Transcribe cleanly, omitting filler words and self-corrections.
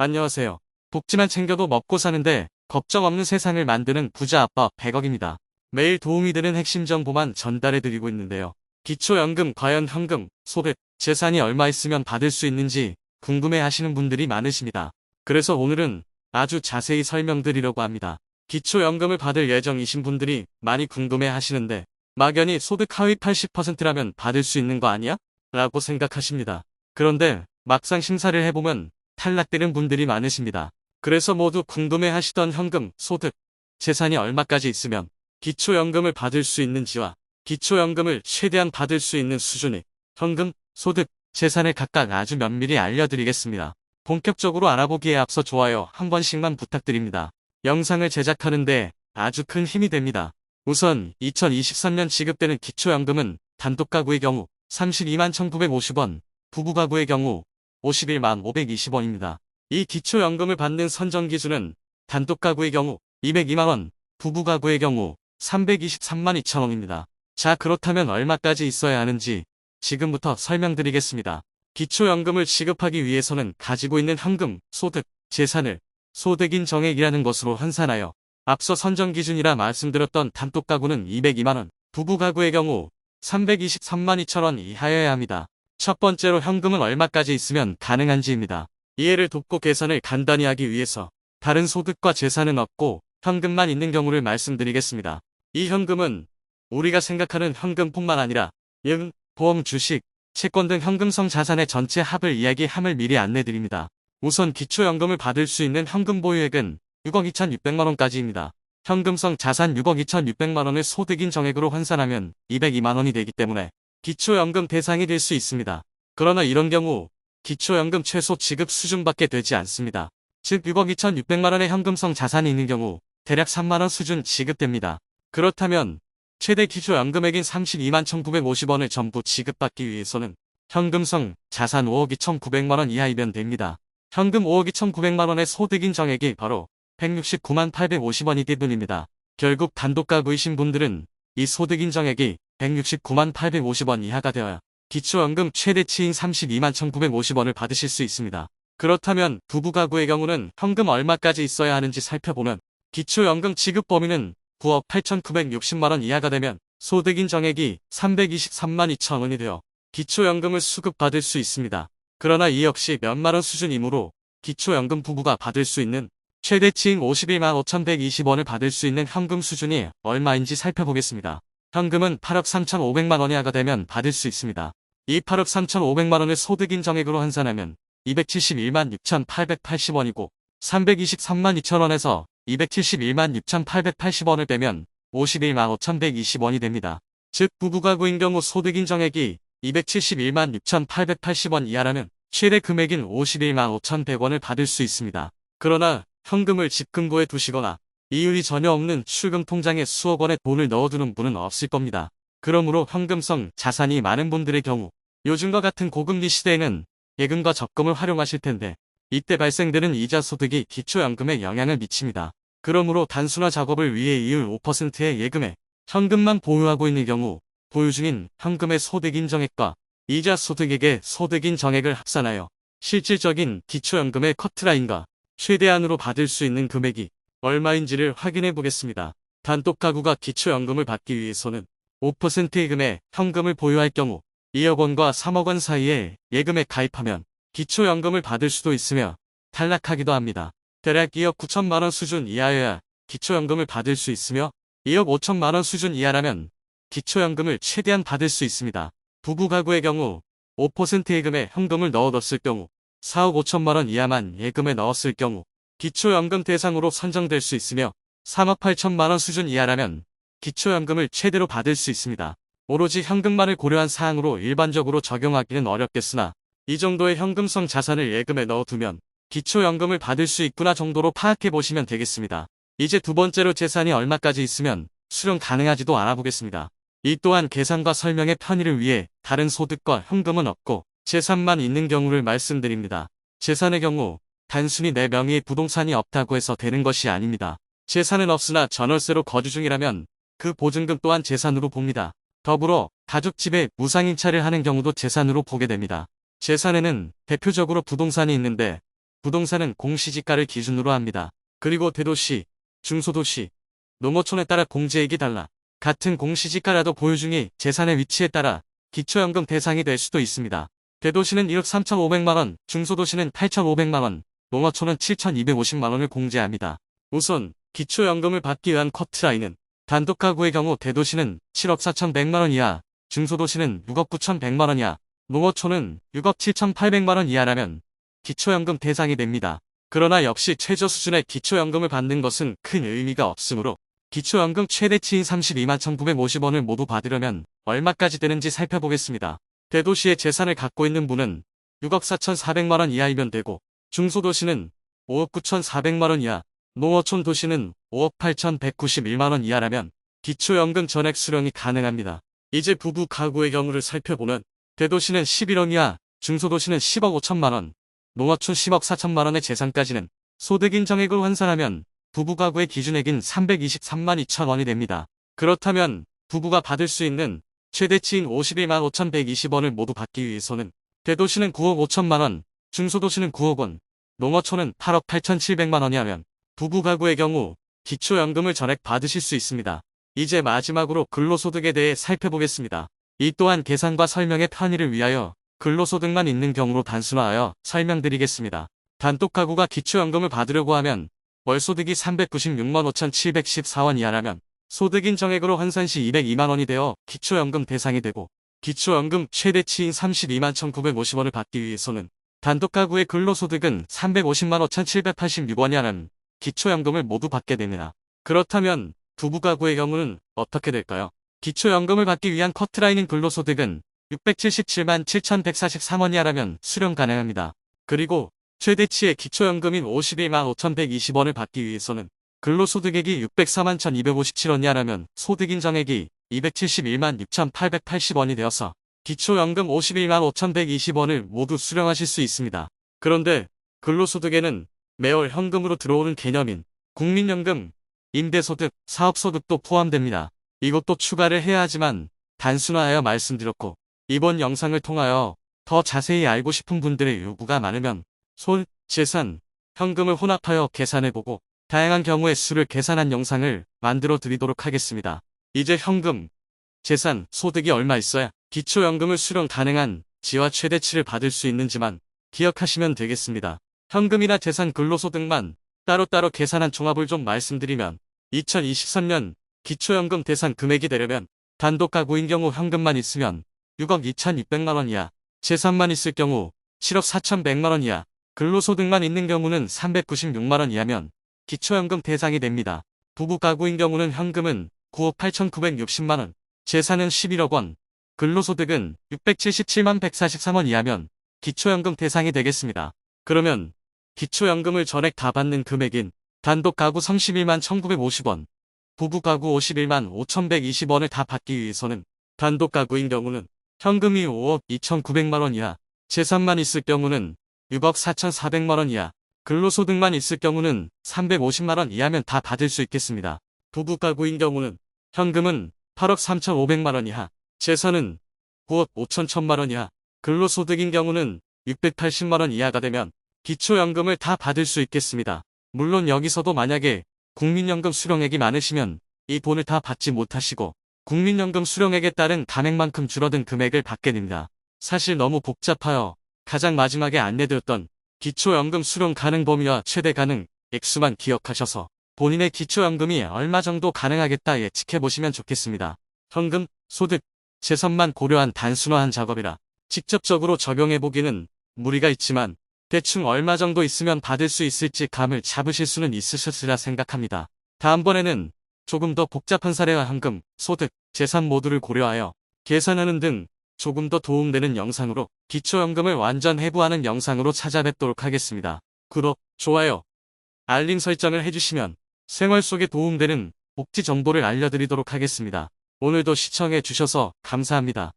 안녕하세요. 복지만 챙겨도 먹고 사는데 걱정 없는 세상을 만드는 부자 아빠 100억입니다. 매일 도움이 되는 핵심 정보만 전달해드리고 있는데요. 기초연금 과연 현금, 소득, 재산이 얼마 있으면 받을 수 있는지 궁금해 하시는 분들이 많으십니다. 그래서 오늘은 아주 자세히 설명드리려고 합니다. 기초연금을 받을 예정이신 분들이 많이 궁금해 하시는데 막연히 소득 하위 80%라면 받을 수 있는 거 아니야? 라고 생각하십니다. 그런데 막상 심사를 해보면 탈락되는 분들이 많으십니다. 그래서 모두 궁금해하시던 현금, 소득, 재산이 얼마까지 있으면 기초연금을 받을 수 있는지와 기초연금을 최대한 받을 수 있는 수준의 현금, 소득, 재산을 각각 아주 면밀히 알려드리겠습니다. 본격적으로 알아보기에 앞서 좋아요 한 번씩만 부탁드립니다. 영상을 제작하는데 아주 큰 힘이 됩니다. 우선 2023년 지급되는 기초연금은 단독가구의 경우 32만 1,950원, 부부가구의 경우 51만 520원입니다. 이 기초연금을 받는 선정기준은 단독가구의 경우 202만원, 부부가구의 경우 323만 2천원입니다. 자, 그렇다면 얼마까지 있어야 하는지 지금부터 설명드리겠습니다. 기초연금을 지급하기 위해서는 가지고 있는 현금, 소득, 재산을 소득인 정액이라는 것으로 환산하여 앞서 선정기준이라 말씀드렸던 단독가구는 202만원, 부부가구의 경우 323만 2천원 이하여야 합니다. 첫 번째로 현금은 얼마까지 있으면 가능한지입니다. 이해를 돕고 계산을 간단히 하기 위해서 다른 소득과 재산은 없고 현금만 있는 경우를 말씀드리겠습니다. 이 현금은 우리가 생각하는 현금뿐만 아니라 은, 보험, 주식, 채권 등 현금성 자산의 전체 합을 이야기함을 미리 안내드립니다. 우선 기초연금을 받을 수 있는 현금 보유액은 6억 2,600만원까지입니다. 현금성 자산 6억 2,600만원을 소득인 정액으로 환산하면 202만원이 되기 때문에 기초연금 대상이 될 수 있습니다. 그러나 이런 경우 기초연금 최소 지급 수준밖에 되지 않습니다. 즉 6억 2,600만원의 현금성 자산이 있는 경우 대략 3만원 수준 지급됩니다. 그렇다면 최대 기초연금액인 32만 1,950원을 전부 지급받기 위해서는 현금성 자산 5억 2,900만원 이하이면 됩니다. 현금 5억 2,900만원의 소득인 정액이 바로 169만 850원이 때문입니다. 결국 단독가구이신 분들은 이 소득인 정액이 169만 850원 이하가 되어야 기초연금 최대치인 32만 1,950원을 받으실 수 있습니다. 그렇다면 부부가구의 경우는 현금 얼마까지 있어야 하는지 살펴보면 기초연금 지급 범위는 9억 8,960만원 이하가 되면 소득인 정액이 323만 2천원이 되어 기초연금을 수급받을 수 있습니다. 그러나 이 역시 몇만원 수준이므로 기초연금 부부가 받을 수 있는 최대치인 51만 5,120원을 받을 수 있는 현금 수준이 얼마인지 살펴보겠습니다. 현금은 8억 3,500만원 이하가 되면 받을 수 있습니다. 이 8억 3,500만원을 소득인 정액으로 환산하면 271만 6,880원이고 323만 2천원에서 271만 6,880원을 빼면 51만 5,120원이 됩니다. 즉 부부가구인 경우 소득인 정액이 271만 6,880원 이하라면 최대 금액인 51만 5,100원을 받을 수 있습니다. 그러나 현금을 집금고에 두시거나 이율이 전혀 없는 출금 통장에 수억 원의 돈을 넣어두는 분은 없을 겁니다. 그러므로 현금성 자산이 많은 분들의 경우 요즘과 같은 고금리 시대에는 예금과 적금을 활용하실 텐데 이때 발생되는 이자 소득이 기초연금에 영향을 미칩니다. 그러므로 단순화 작업을 위해 이율 5%의 예금에 현금만 보유하고 있는 경우 보유 중인 현금의 소득인 정액과 이자 소득액의 소득인 정액을 합산하여 실질적인 기초연금의 커트라인과 최대한으로 받을 수 있는 금액이 얼마인지를 확인해 보겠습니다. 단독가구가 기초연금을 받기 위해서는 5% 예금에 현금을 보유할 경우 2억 원과 3억 원 사이에 예금에 가입하면 기초연금을 받을 수도 있으며 탈락하기도 합니다. 대략 2억 9천만 원 수준 이하여야 기초연금을 받을 수 있으며 2억 5천만 원 수준 이하라면 기초연금을 최대한 받을 수 있습니다. 부부가구의 경우 5% 예금에 현금을 넣어뒀을 경우 4억 5천만 원 이하만 예금에 넣었을 경우 기초연금 대상으로 선정될 수 있으며 3억 8천만 원 수준 이하라면 기초연금을 최대로 받을 수 있습니다. 오로지 현금만을 고려한 사항으로 일반적으로 적용하기는 어렵겠으나 이 정도의 현금성 자산을 예금에 넣어두면 기초연금을 받을 수 있구나 정도로 파악해 보시면 되겠습니다. 이제 두 번째로 재산이 얼마까지 있으면 수령 가능하지도 알아보겠습니다. 이 또한 계산과 설명의 편의를 위해 다른 소득과 현금은 없고 재산만 있는 경우를 말씀드립니다. 재산의 경우 단순히 내 명의의 부동산이 없다고 해서 되는 것이 아닙니다. 재산은 없으나 전월세로 거주 중이라면 그 보증금 또한 재산으로 봅니다. 더불어 가족집에 무상임차를 하는 경우도 재산으로 보게 됩니다. 재산에는 대표적으로 부동산이 있는데 부동산은 공시지가를 기준으로 합니다. 그리고 대도시, 중소도시, 농어촌에 따라 공제액이 달라 같은 공시지가라도 보유 중이 재산의 위치에 따라 기초연금 대상이 될 수도 있습니다. 대도시는 1억 3,500만원, 중소도시는 8,500만원, 농어촌은 7,250만원을 공제합니다. 우선 기초연금을 받기 위한 커트라인은 단독가구의 경우 대도시는 7억 4,100만원 이하, 중소도시는 6억 9,100만원 이하, 농어촌은 6억 7,800만원 이하라면 기초연금 대상이 됩니다. 그러나 역시 최저 수준의 기초연금을 받는 것은 큰 의미가 없으므로 기초연금 최대치인 32만 1,950원을 모두 받으려면 얼마까지 되는지 살펴보겠습니다. 대도시의 재산을 갖고 있는 분은 6억 4,400만원 이하이면 되고 중소도시는 5억 9,400만원 이하, 농어촌 도시는 5억 8,191만원 이하라면 기초연금 전액 수령이 가능합니다. 이제 부부 가구의 경우를 살펴보면 대도시는 11억 이하, 중소도시는 10억 5천만원, 농어촌 10억 4천만원의 재산까지는 소득인 정액을 환산하면 부부 가구의 기준액인 323만 2천원이 됩니다. 그렇다면 부부가 받을 수 있는 최대치인 51만 5,120원을 모두 받기 위해서는 대도시는 9억 5천만원, 중소도시는 9억 원, 농어촌은 8억 8,700만원이 하면 부부 가구의 경우 기초연금을 전액 받으실 수 있습니다. 이제 마지막으로 근로소득에 대해 살펴보겠습니다. 이 또한 계산과 설명의 편의를 위하여 근로소득만 있는 경우로 단순화하여 설명드리겠습니다. 단독가구가 기초연금을 받으려고 하면 월소득이 396만 5,714원 이하라면 소득인 정액으로 환산 시 202만원이 되어 기초연금 대상이 되고 기초연금 최대치인 32만 1,950원을 받기 위해서는 단독가구의 근로소득은 350만 5,786원이 하는 기초연금을 모두 받게 됩니다. 그렇다면 부부가구의 경우는 어떻게 될까요? 기초연금을 받기 위한 커트라인인 근로소득은 677만 7,143원이 하라면 수령 가능합니다. 그리고 최대치의 기초연금인 51만 5,120원을 받기 위해서는 근로소득액이 604만 1,257원이 하라면 소득인 정액이 271만 6,880원이 되어서 기초연금 51만 5,120원을 모두 수령하실 수 있습니다. 그런데 근로소득에는 매월 현금으로 들어오는 개념인 국민연금, 임대소득, 사업소득도 포함됩니다. 이것도 추가를 해야 하지만 단순화하여 말씀드렸고 이번 영상을 통하여 더 자세히 알고 싶은 분들의 요구가 많으면 손, 재산, 현금을 혼합하여 계산해보고 다양한 경우의 수를 계산한 영상을 만들어 드리도록 하겠습니다. 이제 현금, 재산, 소득이 얼마 있어야 기초연금을 수령 가능한 지와 최대치를 받을 수 있는지만 기억하시면 되겠습니다. 현금이나 재산, 근로소득만 따로따로 계산한 종합을 좀 말씀드리면 2023년 기초연금 대상 금액이 되려면 단독가구인 경우 현금만 있으면 6억 2,600만원 이하, 재산만 있을 경우 7억 4,100만원 이하, 근로소득만 있는 경우는 396만원 이하면 기초연금 대상이 됩니다. 부부가구인 경우는 현금은 9억 8,960만원, 재산은 11억 원, 근로소득은 677만 143원 이하면 기초연금 대상이 되겠습니다. 그러면 기초연금을 전액 다 받는 금액인 단독가구 31만 1,950원, 부부가구 51만 5,120원을 다 받기 위해서는 단독가구인 경우는 현금이 5억 2,900만원 이하, 재산만 있을 경우는 6억 4,400만원 이하, 근로소득만 있을 경우는 350만원 이하면 다 받을 수 있겠습니다. 부부가구인 경우는 현금은 8억 3,500만원 이하, 재산은 9억 5,100만원 이하, 근로소득인 경우는 680만원 이하가 되면 기초연금을 다 받을 수 있겠습니다. 물론 여기서도 만약에 국민연금 수령액이 많으시면 이 돈을 다 받지 못하시고 국민연금 수령액에 따른 감액만큼 줄어든 금액을 받게 됩니다. 사실 너무 복잡하여 가장 마지막에 안내드렸던 기초연금 수령 가능 범위와 최대 가능 액수만 기억하셔서 본인의 기초연금이 얼마 정도 가능하겠다 예측해보시면 좋겠습니다. 현금, 소득, 재산만 고려한 단순화한 작업이라 직접적으로 적용해보기는 무리가 있지만 대충 얼마 정도 있으면 받을 수 있을지 감을 잡으실 수는 있으셨으리라 생각합니다. 다음번에는 조금 더 복잡한 사례와 현금, 소득, 재산 모두를 고려하여 계산하는 등 조금 더 도움되는 영상으로 기초연금을 완전 해부하는 영상으로 찾아뵙도록 하겠습니다. 구독, 좋아요, 알림 설정을 해주시면 생활 속에 도움되는 복지 정보를 알려드리도록 하겠습니다. 오늘도 시청해 주셔서 감사합니다.